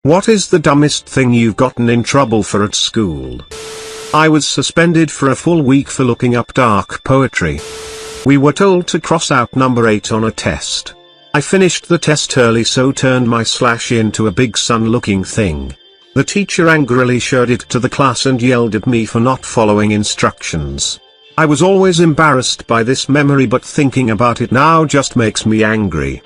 What is the dumbest thing you've gotten in trouble for at school? I was suspended for a full week for looking up dark poetry. We were told to cross out number 8 on a test. I finished the test early, so turned my slash into a big sun-looking thing. The teacher angrily showed it to the class and yelled at me for not following instructions. I was always embarrassed by this memory, but thinking about it now just makes me angry.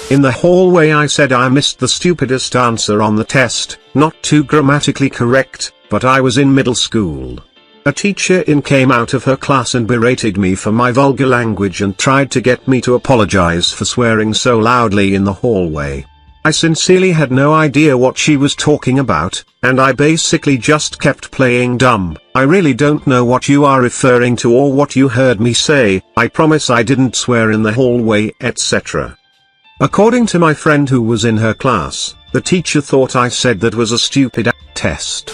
In the hallway I said I missed the stupidest answer on the test, not too grammatically correct, but I was in middle school. A teacher came out of her class and berated me for my vulgar language and tried to get me to apologize for swearing so loudly in the hallway. I sincerely had no idea what she was talking about, and I basically just kept playing dumb. I really don't know what you are referring to or what you heard me say. I promise I didn't swear in the hallway, etc. According to my friend who was in her class, the teacher thought I said that was a stupid test.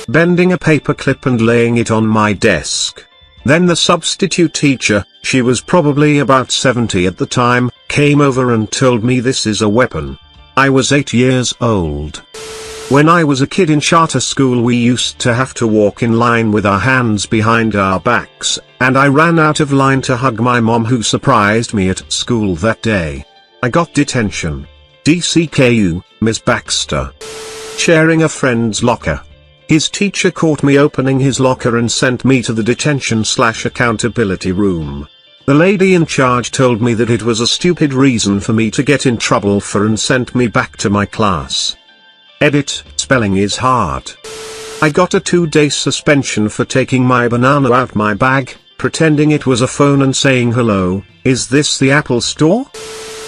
Bending a paper clip and laying it on my desk. Then the substitute teacher, she was probably about 70 at the time, came over and told me this is a weapon. I was 8 years old. When I was a kid in charter school, we used to have to walk in line with our hands behind our backs, and I ran out of line to hug my mom, who surprised me at school that day. I got detention. DCKU, Miss Baxter. Sharing a friend's locker. His teacher caught me opening his locker and sent me to the detention/accountability room. The lady in charge told me that it was a stupid reason for me to get in trouble for and sent me back to my class. Edit, spelling is hard. I got a 2-day suspension for taking my banana out my bag, pretending it was a phone and saying hello, is this the Apple Store?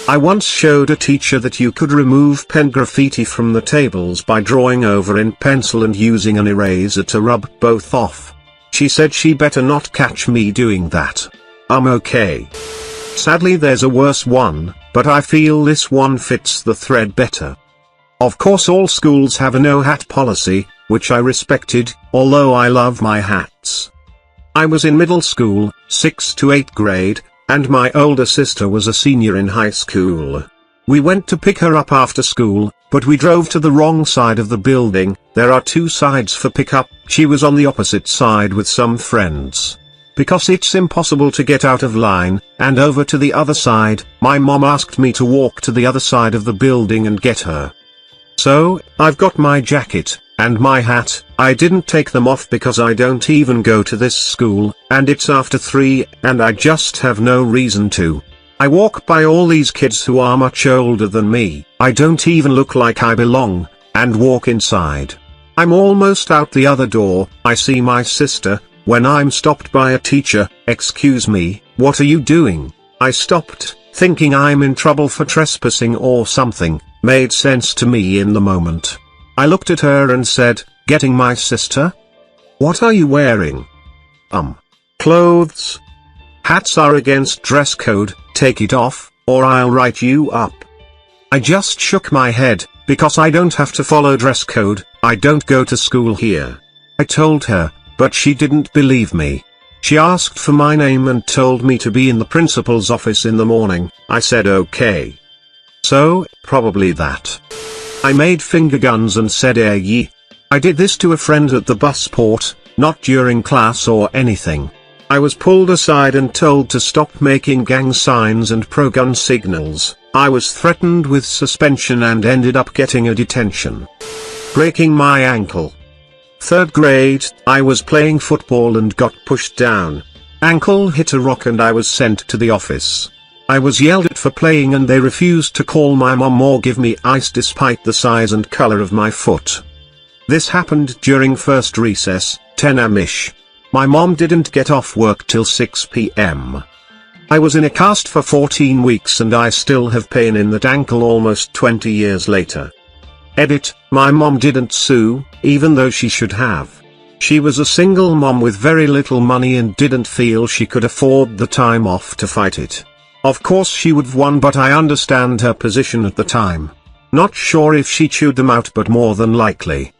I once showed a teacher that you could remove pen graffiti from the tables by drawing over in pencil and using an eraser to rub both off. She said she better not catch me doing that. I'm okay. Sadly there's a worse one, but I feel this one fits the thread better. Of course all schools have a no hat policy, which I respected, although I love my hats. I was in middle school, 6th to 8th grade, and my older sister was a senior in high school. We went to pick her up after school, but we drove to the wrong side of the building. There are 2 sides for pickup. She was on the opposite side with some friends. Because it's impossible to get out of line, and over to the other side, my mom asked me to walk to the other side of the building and get her. So, I've got my jacket, and my hat. I didn't take them off because I don't even go to this school, and it's after 3, and I just have no reason to. I walk by all these kids who are much older than me, I don't even look like I belong, and walk inside. I'm almost out the other door, I see my sister. When I'm stopped by a teacher, "Excuse me, what are you doing?" I stopped, thinking I'm in trouble for trespassing or something. Made sense to me in the moment. I looked at her and said, "Getting my sister? What are you wearing?" Clothes. Hats are against dress code, take it off, or I'll write you up. I just shook my head, because I don't have to follow dress code, I don't go to school here. I told her, but she didn't believe me. She asked for my name and told me to be in the principal's office in the morning. I said okay. So, probably that. I made finger guns and said ye. I did this to a friend at the bus port, not during class or anything. I was pulled aside and told to stop making gang signs and pro-gun signals. I was threatened with suspension and ended up getting a detention. Breaking my ankle. 3rd grade, I was playing football and got pushed down. Ankle hit a rock and I was sent to the office. I was yelled at for playing and they refused to call my mom or give me ice despite the size and color of my foot. This happened during first recess, 10 am-ish. My mom didn't get off work till 6 p.m. I was in a cast for 14 weeks and I still have pain in that ankle almost 20 years later. Edit, my mom didn't sue, even though she should have. She was a single mom with very little money and didn't feel she could afford the time off to fight it. Of course she would've won, but I understand her position at the time. Not sure if she chewed them out, but more than likely.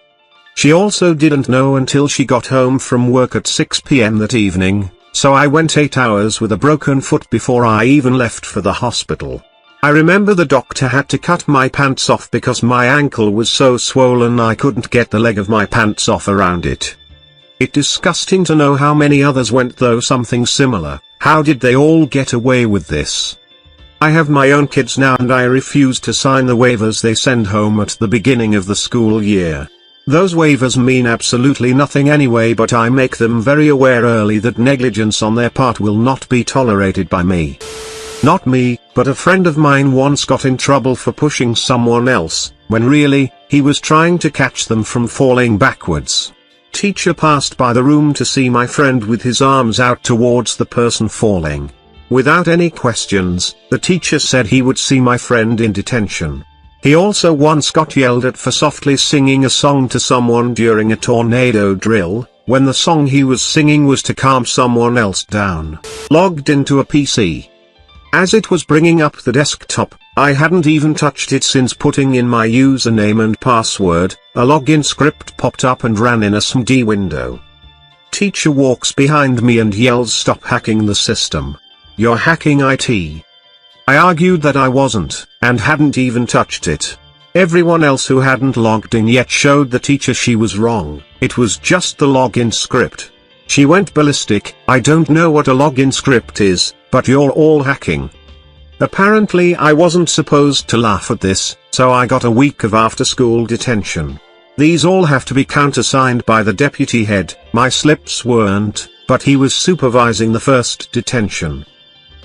She also didn't know until she got home from work at 6 p.m. that evening, so I went 8 hours with a broken foot before I even left for the hospital. I remember the doctor had to cut my pants off because my ankle was so swollen I couldn't get the leg of my pants off around it. It's disgusting to know how many others went through something similar. How did they all get away with this? I have my own kids now and I refuse to sign the waivers they send home at the beginning of the school year. Those waivers mean absolutely nothing anyway, but I make them very aware early that negligence on their part will not be tolerated by me. Not me, but a friend of mine once got in trouble for pushing someone else, when really, he was trying to catch them from falling backwards. Teacher passed by the room to see my friend with his arms out towards the person falling. Without any questions, the teacher said he would see my friend in detention. He also once got yelled at for softly singing a song to someone during a tornado drill, when the song he was singing was to calm someone else down. Logged into a PC. As it was bringing up the desktop, I hadn't even touched it since putting in my username and password. A login script popped up and ran in a SMD window. Teacher walks behind me and yells, "Stop hacking the system. You're hacking IT." I argued that I wasn't, and hadn't even touched it. Everyone else who hadn't logged in yet showed the teacher she was wrong. It was just the login script. She went ballistic. "I don't know what a login script is, but you're all hacking." Apparently I wasn't supposed to laugh at this, so I got a week of after-school detention. These all have to be countersigned by the deputy head. My slips weren't, but he was supervising the first detention.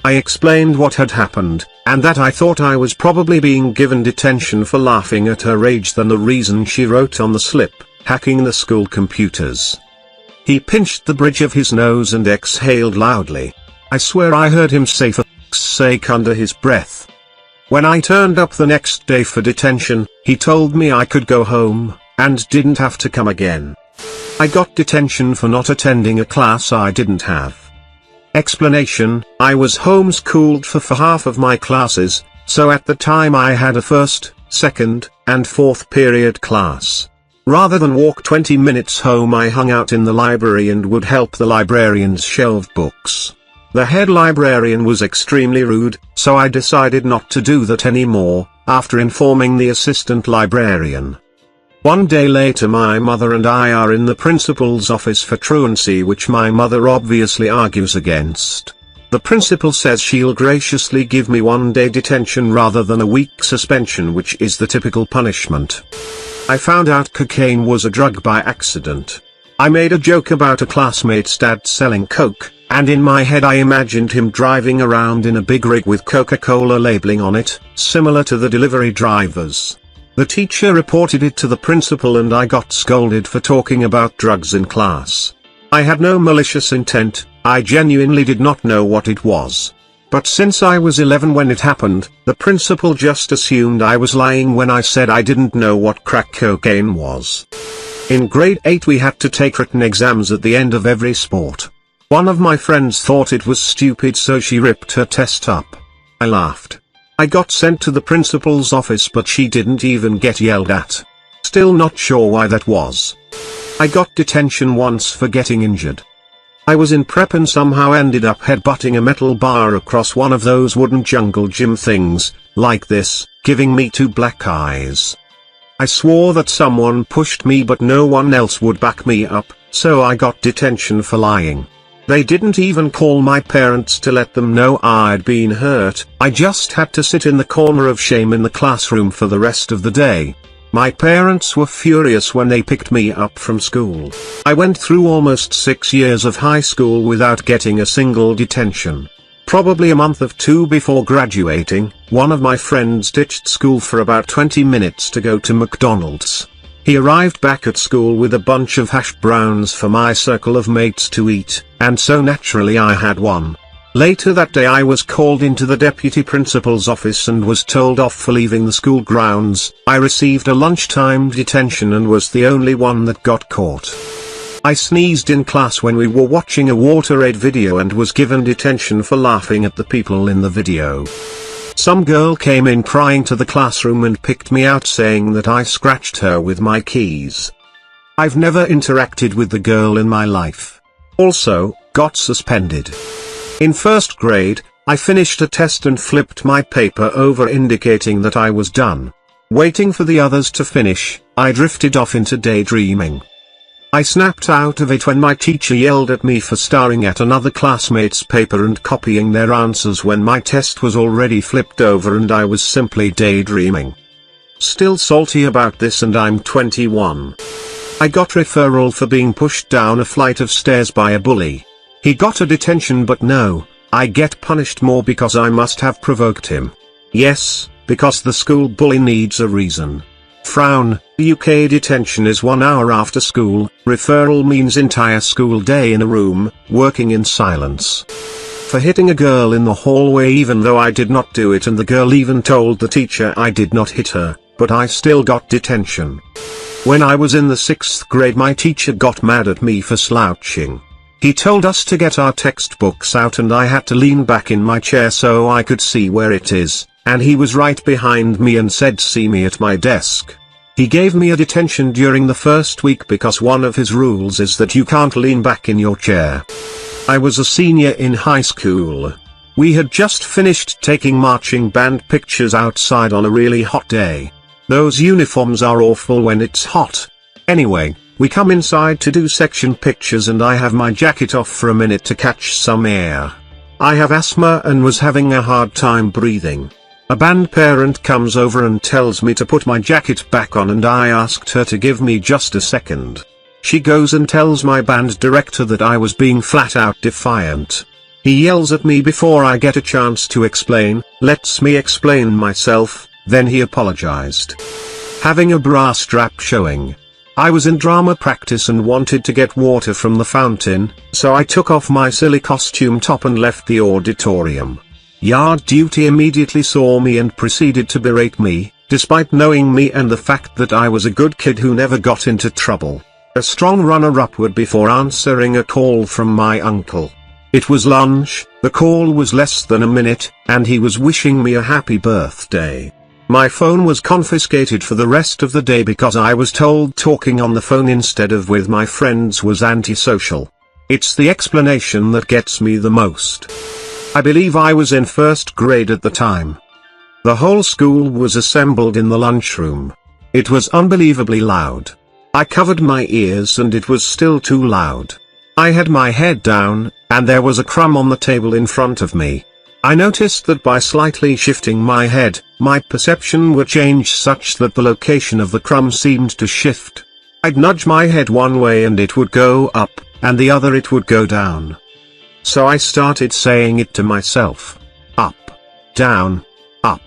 I explained what had happened, and that I thought I was probably being given detention for laughing at her rage than the reason she wrote on the slip, hacking the school computers. He pinched the bridge of his nose and exhaled loudly. I swear I heard him say "for f***'s sake" under his breath. When I turned up the next day for detention, he told me I could go home, and didn't have to come again. I got detention for not attending a class I didn't have. Explanation: I was homeschooled for half of my classes, so at the time I had a first, second, and fourth period class. Rather than walk 20 minutes home, I hung out in the library and would help the librarians shelve books. The head librarian was extremely rude, so I decided not to do that anymore, after informing the assistant librarian. One day later my mother and I are in the principal's office for truancy, which my mother obviously argues against. The principal says she'll graciously give me 1 day detention rather than a week suspension, which is the typical punishment. I found out cocaine was a drug by accident. I made a joke about a classmate's dad selling coke, and in my head I imagined him driving around in a big rig with Coca-Cola labeling on it, similar to the delivery drivers. The teacher reported it to the principal and I got scolded for talking about drugs in class. I had no malicious intent, I genuinely did not know what it was. But since I was 11 when it happened, the principal just assumed I was lying when I said I didn't know what crack cocaine was. In grade 8 we had to take written exams at the end of every sport. One of my friends thought it was stupid, so she ripped her test up. I laughed. I got sent to the principal's office, but she didn't even get yelled at. Still not sure why that was. I got detention once for getting injured. I was in prep and somehow ended up headbutting a metal bar across one of those wooden jungle gym things, like this, giving me 2 black eyes. I swore that someone pushed me, but no one else would back me up, so I got detention for lying. They didn't even call my parents to let them know I'd been hurt. I just had to sit in the corner of shame in the classroom for the rest of the day. My parents were furious when they picked me up from school. I went through almost 6 years of high school without getting a single detention. Probably a month of 2 before graduating, one of my friends ditched school for about 20 minutes to go to McDonald's. He arrived back at school with a bunch of hash browns for my circle of mates to eat, and so naturally I had one. Later that day I was called into the deputy principal's office and was told off for leaving the school grounds. I received a lunchtime detention and was the only one that got caught. I sneezed in class when we were watching a WaterAid video and was given detention for laughing at the people in the video. Some girl came in crying to the classroom and picked me out, saying that I scratched her with my keys. I've never interacted with the girl in my life. Also, got suspended. In first grade, I finished a test and flipped my paper over indicating that I was done. Waiting for the others to finish, I drifted off into daydreaming. I snapped out of it when my teacher yelled at me for staring at another classmate's paper and copying their answers when my test was already flipped over and I was simply daydreaming. Still salty about this, and I'm 21. I got referral for being pushed down a flight of stairs by a bully. He got a detention, but no, I get punished more because I must have provoked him. Yes, because the school bully needs a reason. Frown, UK detention is 1 hour after school, referral means entire school day in a room, working in silence. For hitting a girl in the hallway even though I did not do it, and the girl even told the teacher I did not hit her, but I still got detention. When I was in the 6th grade, my teacher got mad at me for slouching. He told us to get our textbooks out and I had to lean back in my chair so I could see where it is, and he was right behind me and said see me at my desk. He gave me a detention during the first week because one of his rules is that you can't lean back in your chair. I was a senior in high school. We had just finished taking marching band pictures outside on a really hot day. Those uniforms are awful when it's hot. Anyway, we come inside to do section pictures and I have my jacket off for a minute to catch some air. I have asthma and was having a hard time breathing. A band parent comes over and tells me to put my jacket back on, and I asked her to give me just a second. She goes and tells my band director that I was being flat out defiant. He yells at me before I get a chance to explain, lets me explain myself, then he apologized. Having a bra strap showing. I was in drama practice and wanted to get water from the fountain, so I took off my silly costume top and left the auditorium. Yard duty immediately saw me and proceeded to berate me, despite knowing me and the fact that I was a good kid who never got into trouble. A strong runner upward before answering a call from my uncle. It was lunch, the call was less than a minute, and he was wishing me a happy birthday. My phone was confiscated for the rest of the day because I was told talking on the phone instead of with my friends was antisocial. It's the explanation that gets me the most. I believe I was in 1st grade at the time. The whole school was assembled in the lunchroom. It was unbelievably loud. I covered my ears and it was still too loud. I had my head down, and there was a crumb on the table in front of me. I noticed that by slightly shifting my head, my perception would change such that the location of the crumb seemed to shift. I'd nudge my head one way and it would go up, and the other it would go down. So I started saying it to myself. Up, down, up,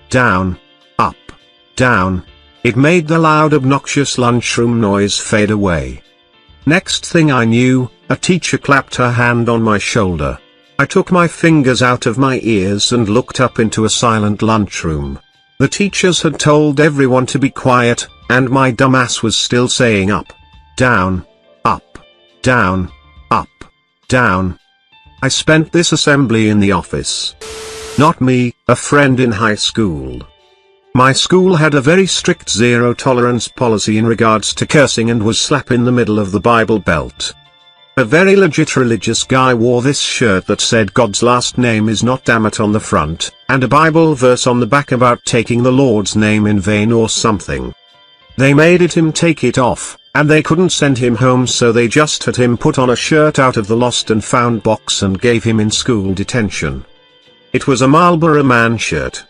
down, up, down. It made the loud obnoxious lunchroom noise fade away. Next thing I knew, a teacher clapped her hand on my shoulder. I took my fingers out of my ears and looked up into a silent lunchroom. The teachers had told everyone to be quiet, and my dumbass was still saying up, down, up, down, up, down. I spent this assembly in the office. Not me, a friend in high school. My school had a very strict zero tolerance policy in regards to cursing and was slap in the middle of the Bible Belt. A very legit religious guy wore this shirt that said God's last name is not damn it on the front, and a Bible verse on the back about taking the Lord's name in vain or something. They made him take it off, and they couldn't send him home, so they just had him put on a shirt out of the lost and found box and gave him in school detention. It was a Marlboro Man shirt.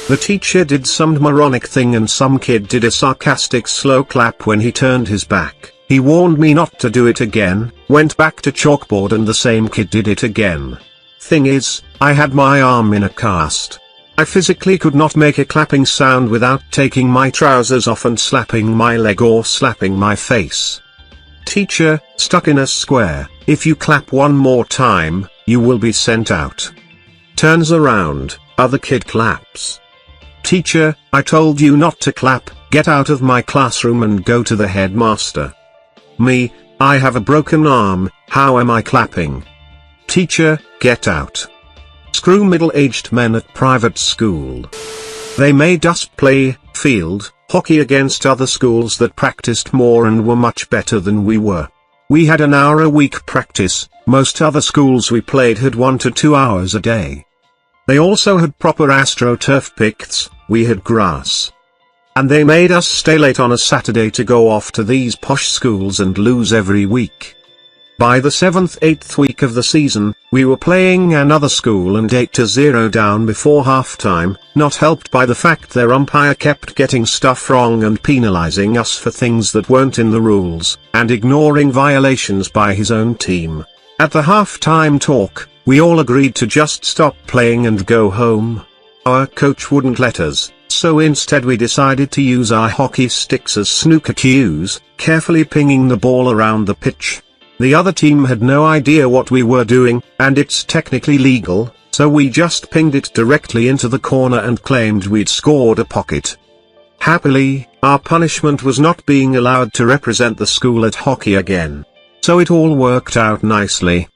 The teacher did some moronic thing and some kid did a sarcastic slow clap when he turned his back. He warned me not to do it again, went back to chalkboard and the same kid did it again. Thing is, I had my arm in a cast. I physically could not make a clapping sound without taking my trousers off and slapping my leg or slapping my face. Teacher, stuck in a square, if you clap one more time, you will be sent out. Turns around, other kid claps. Teacher, I told you not to clap, get out of my classroom and go to the headmaster. Me, I have a broken arm, how am I clapping? Teacher, get out. Screw middle-aged men at private school. They made us play field hockey against other schools that practiced more and were much better than we were. We had an hour a week practice, most other schools we played had 1 to 2 hours a day. They also had proper AstroTurf pitches, we had grass. And they made us stay late on a Saturday to go off to these posh schools and lose every week. By the 7th-8th week of the season, we were playing another school and 8-0 down before halftime, not helped by the fact their umpire kept getting stuff wrong and penalizing us for things that weren't in the rules, and ignoring violations by his own team. At the halftime talk, we all agreed to just stop playing and go home. Our coach wouldn't let us, so instead we decided to use our hockey sticks as snooker cues, carefully pinging the ball around the pitch. The other team had no idea what we were doing, and it's technically legal, so we just pinged it directly into the corner and claimed we'd scored a pocket. Happily, our punishment was not being allowed to represent the school at hockey again. So it all worked out nicely.